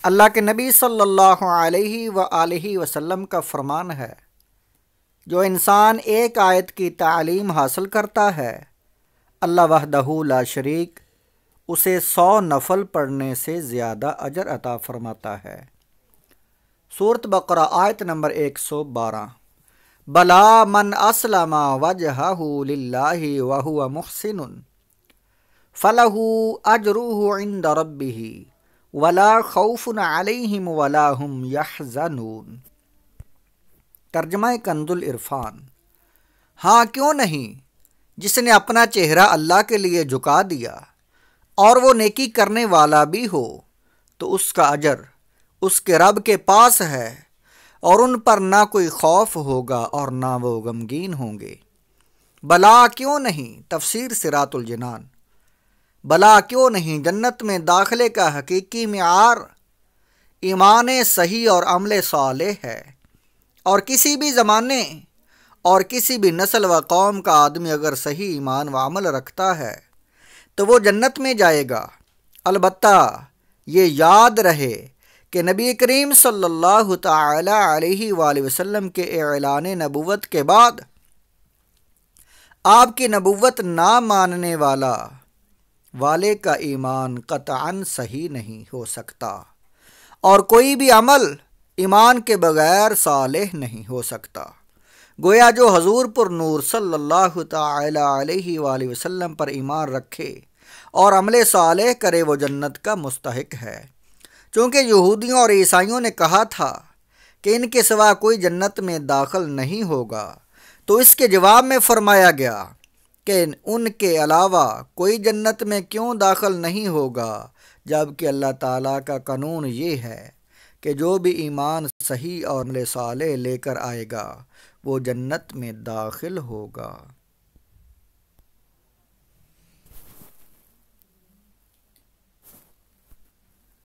اللہ کے نبی صلی اللہ علیہ وآلہ وسلم کا فرمان ہے، جو انسان ایک آیت کی تعلیم حاصل کرتا ہے، اللہ وحدہ لا شریک اسے 100 نفل پڑھنے سے زیادہ اجر عطا فرماتا ہے۔ سورۃ بقرہ آیت نمبر 112۔ بلا من اسلم وجہہ للہ وہو محسن فلہ اجرہ عند ربہ ولا خوف علیہم ولا هم یحزنون۔ ترجمہ کنز العرفان۔ ہاں کیوں نہیں، جس نے اپنا چہرہ اللہ کے لیے جھکا دیا اور وہ نیکی کرنے والا بھی ہو تو اس کا اجر اس کے رب کے پاس ہے، اور ان پر نہ کوئی خوف ہوگا اور نہ وہ غمگین ہوں گے۔ بلا کیوں نہیں، تفسیر صراط الجنان۔ بلا کیوں نہیں، جنت میں داخلے کا حقیقی معیار ایمان صحیح اور عمل صالح ہے، اور کسی بھی زمانے اور کسی بھی نسل و قوم کا آدمی اگر صحیح ایمان و عمل رکھتا ہے تو وہ جنت میں جائے گا۔ البتہ یہ یاد رہے کہ نبی کریم صلی اللہ تعالی علیہ وآلہ وسلم کے اعلان نبوت کے بعد آپ کی نبوت نہ ماننے والے کا ایمان قطعاً صحیح نہیں ہو سکتا، اور کوئی بھی عمل ایمان کے بغیر صالح نہیں ہو سکتا۔ گویا جو حضور پر نور صلی اللہ تعالی علیہ وآلہ وسلم پر ایمان رکھے اور عمل صالح کرے وہ جنت کا مستحق ہے۔ چونکہ یہودیوں اور عیسائیوں نے کہا تھا کہ ان کے سوا کوئی جنت میں داخل نہیں ہوگا، تو اس کے جواب میں فرمایا گیا کہ ان کے علاوہ کوئی جنت میں کیوں داخل نہیں ہوگا، جبکہ اللہ تعالیٰ کا قانون یہ ہے کہ جو بھی ایمان صحیح اور عمل صالح لے کر آئے گا وہ جنت میں داخل ہوگا۔